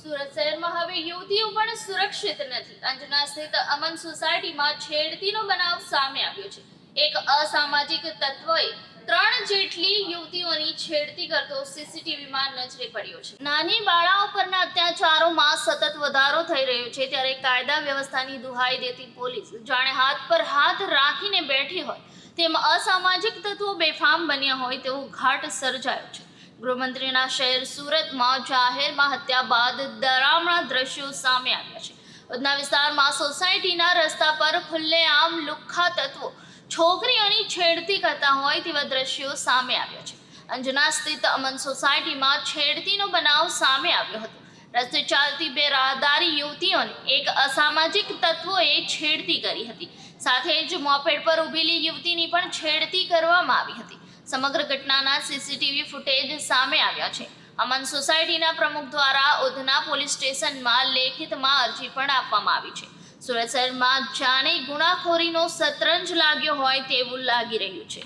સુરત શહેરમાં હવે યુવતીઓ પણ સુરક્ષિત નથી. અંજના સ્થિત અમન સોસાયટીમાં છેડતીનો બનાવ સામે આવ્યો છે. એક અસામાજિક તત્વએ 3 જેટલી યુવતીઓની છેડતી કરતો સીસીટીવીમાં નજરે પડ્યો છે. નાની બાળાઓ પરના અત્યાચારોમાં સતત વધારો થઈ રહ્યો છે, ત્યારે કાયદા વ્યવસ્થાની દુહાઈ દેતી પોલીસ જાણે હાથ પર હાથ રાખીને બેઠી હોય તેમ અસામાજિક તત્વો બેફામ બન્યા હોય તેવો ઘાટ સર્જાયો છે. ગૃહમંત્રીના શહેર સુરતમાં જાહેરમાં હત્યા બાદ ડરામણા દ્રશ્યો સામે આવ્યા છે. ઉધના વિસ્તારમાં સોસાયટીના રસ્તા પર ખુલ્લેઆમ લુખ્ખા તત્વો છોકરીઓની છેડતી કરતા હોય તેવા દ્રશ્યો સામે આવ્યા છે. અંજના સ્થિત અમન સોસાયટીમાં છેડતીનો બનાવ સામે આવ્યો હતો. રસ્તે ચાલતી બે રાહદારી યુવતીઓને એક અસામાજિક તત્વોએ છેડતી કરી હતી. સાથે જ મોપેડ પર ઊભેલી યુવતીની પણ છેડતી કરવામાં આવી હતી. સમગ્ર ઘટનાના સીસીટીવી ફૂટેજ સામે આવ્યા છે. અમન સોસાયટીના પ્રમુખ દ્વારા ઉધના પોલીસ સ્ટેશનમાં લેખિતમાં અરજી પણ આપવામાં આવી છે. સુરત શહેરમાં જાણે ગુનાખોરીનો શતરંજ લાગ્યો હોય તેવું લાગી રહ્યું છે.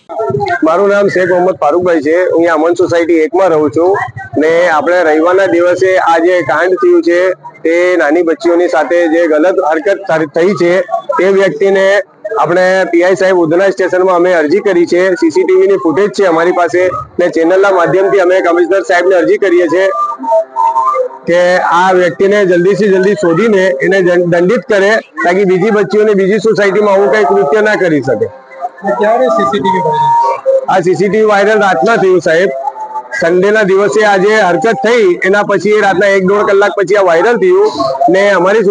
મારું નામ શેખ મોહમ્મદ ફારૂકભાઈ છે. હું અહીંયા અમન સોસાયટી 1 માં રહું છું ને આપણે રવિવારના દિવસે આ જે કાંડ થયું છે તે નાની બચ્ચીઓની સાથે જે ગલત હરકત થઈ છે તે વ્યક્તિને આપણે પીઆઈ સાહેબ ઉધના સ્ટેશનમાં અમે અરજી કરી છે. સીસીટીવીની ફૂટેજ છે અમારી પાસે ને ચેનલના માધ્યમથી અમે કમિશનર સાહેબને અરજી કરીએ છીએ કે આ વ્યક્તિને જલ્દીથી જલ્દી શોધીને એને દંડિત કરે તાકી બીજી બચ્ચીઓને બીજી સોસાયટીમાં આવું કઈ કૃત્ય ના કરી શકે. આ સીસીટીવી વાયરલ રાતના થયું સાહેબ. સન્ડેના દિવસે આજે હરકત થઈ એના પછી રાતના 1-1.5 કલાક પછી આ વાયરલ થયું ને અમારી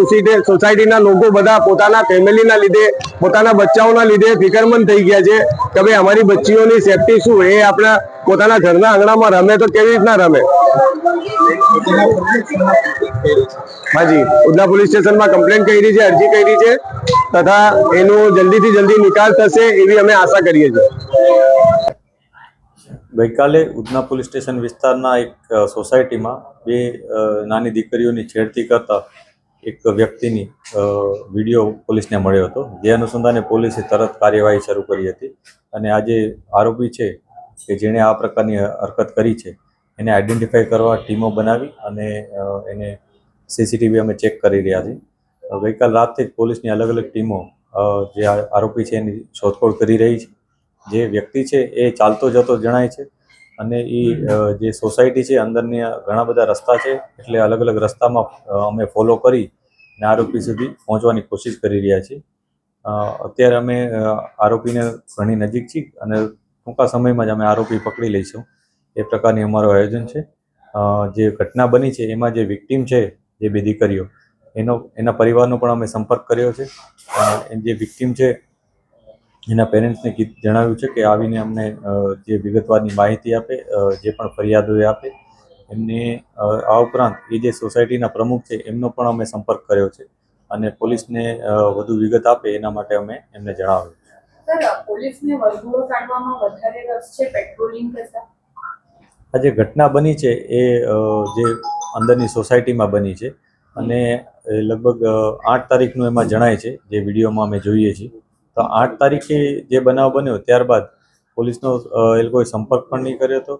સોસાયટીના લોકો બધા પોતાના ફેમિલીના લીધે પોતાના બચ્ચાઓના લીધે ફિકરમંદ થઈ ગયા છે કે ભાઈ અમારી બચ્ચીઓની સેફટી શું, એ આપણા પોતાના ઘરના આંગણામાં રમે તો કેવી રીતના રમે. હાજી, ઉધના પોલીસ સ્ટેશનમાં કમ્પ્લેન કરી છે, અરજી કરી છે તથા એનું જલ્દીથી જલ્દી નિકાલ થશે એવી અમે આશા કરીએ છીએ. ગઈકાલે ઉધના પોલીસ સ્ટેશન વિસ્તારના એક સોસાયટીમાં બે નાની દીકરીઓની છેડતી કરતા એક વ્યક્તિની વિડીયો પોલીસને મળ્યો હતો. જે અનુસંધાને પોલીસે તરત કાર્યવાહી શરૂ કરી હતી અને આજે આરોપી છે કે જેણે આ પ્રકારની હરકત કરી છે એને આઈડેન્ટિફાઈ કરવા ટીમો બનાવી અને એને સીસીટીવી અમે ચેક કરી રહ્યા છીએ. ગઈકાલ રાતથી જ પોલીસની અલગ અલગ ટીમો જે આરોપી છે એની શોધખોળ કરી રહી છે. જે વ્યક્તિ છે એ ચાલતો જતો જણાય છે અને એ જે સોસાયટી છે અંદરની ઘણા બધા રસ્તા છે એટલે અલગ અલગ રસ્તામાં અમે ફોલો કરી અને આરોપી સુધી પહોંચવાની કોશિશ કરી રહ્યા છીએ. અત્યારે અમે આરોપીને ઘણી નજીક છીએ અને ટૂંકા સમયમાં જ અમે આરોપી પકડી લઈશું એ પ્રકારની અમારું આયોજન છે. જે ઘટના બની છે એમાં જે વિક્ટીમ છે જે બે દીકરીઓ એના પરિવારનો પણ અમે સંપર્ક કર્યો છે. જે વિક્ટીમ છે એના પેરેન્ટ્સને જણાવ્યું છે કે આવીને અમને જે વિગતવારની માહિતી આપે, જે પણ ફરિયાદો આપે એમને. આ ઉપરાંત એ જે સોસાયટીના પ્રમુખ છે એમનો પણ અમે સંપર્ક કર્યો છે અને પોલીસને વધુ વિગત આપે એના માટે અમે એમને જણાવ્યું. આ જે ઘટના બની છે એ જે અંદરની સોસાયટીમાં બની છે અને લગભગ 8 તારીખનું એમાં જણાય છે જે વિડીયોમાં અમે જોઈએ છીએ. તો 8 તારીખે જે બનાવ બન્યો ત્યારબાદ પોલીસનો એ લોકોએ સંપર્ક પણ નહીં કર્યો હતો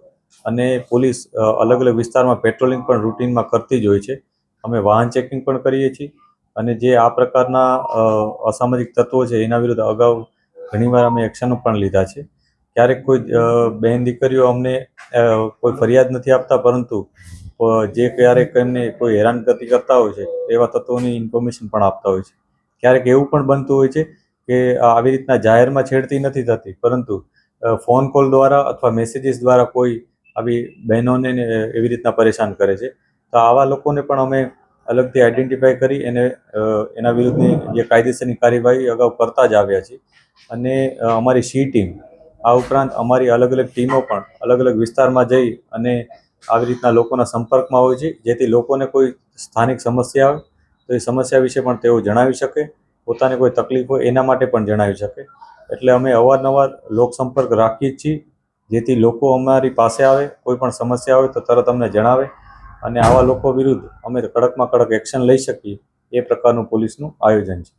અને પોલીસ અલગ અલગ વિસ્તારમાં પેટ્રોલિંગ પણ રૂટીનમાં કરતી જ હોય છે. અમે વાહન ચેકિંગ પણ કરીએ છીએ અને જે આ પ્રકારના અસામાજિક તત્વો છે એના વિરુદ્ધ અગાઉ ઘણીવાર અમે એક્શનો પણ લીધા છે. ક્યારેક કોઈ બહેન દીકરીઓ અમને કોઈ ફરિયાદ નથી આપતા, પરંતુ જે ક્યારેક એમને કોઈ હેરાનગતિ કરતા હોય છે એવા તત્વોની ઇન્ફોર્મેશન પણ આપતા હોય છે. ક્યારેક એવું પણ બનતું હોય છે કે આવી રીતના જાહેરમાં છેડતી નથી થતી, પરંતુ ફોન કોલ દ્વારા અથવા મેસેજીસ દ્વારા કોઈ આવી બહેનોને એવી રીતના પરેશાન કરે છે. તો આવા લોકોને પણ અમે અલગથી આઈડેન્ટિફાઈ કરી એને એના વિરુદ્ધની જે કાયદેસરની કાર્યવાહી અગાઉ કરતા જ આવ્યા છીએ. અને અમારી સી ટીમ આ ઉપરાંત અમારી અલગ અલગ ટીમો પણ અલગ અલગ વિસ્તારમાં જઈ અને આવી રીતના લોકોના સંપર્કમાં હોય છે, જેથી લોકોને કોઈ સ્થાનિક સમસ્યા હોય તો એ સમસ્યા વિશે પણ તેઓ જણાવી શકે, પોતાને કોઈ તકલીફ હોય એના માટે પણ જણાવી શકે. એટલે અમે અવારનવાર લોકસંપર્ક રાખીએ છીએ, જેથી લોકો અમારી પાસે આવે, કોઈ પણ સમસ્યા હોય તો તરત અમને જણાવે અને આવા લોકો વિરુદ્ધ અમે કડકમાં કડક એક્શન લઈ શકીએ એ પ્રકારનું પોલીસનું આયોજન છે.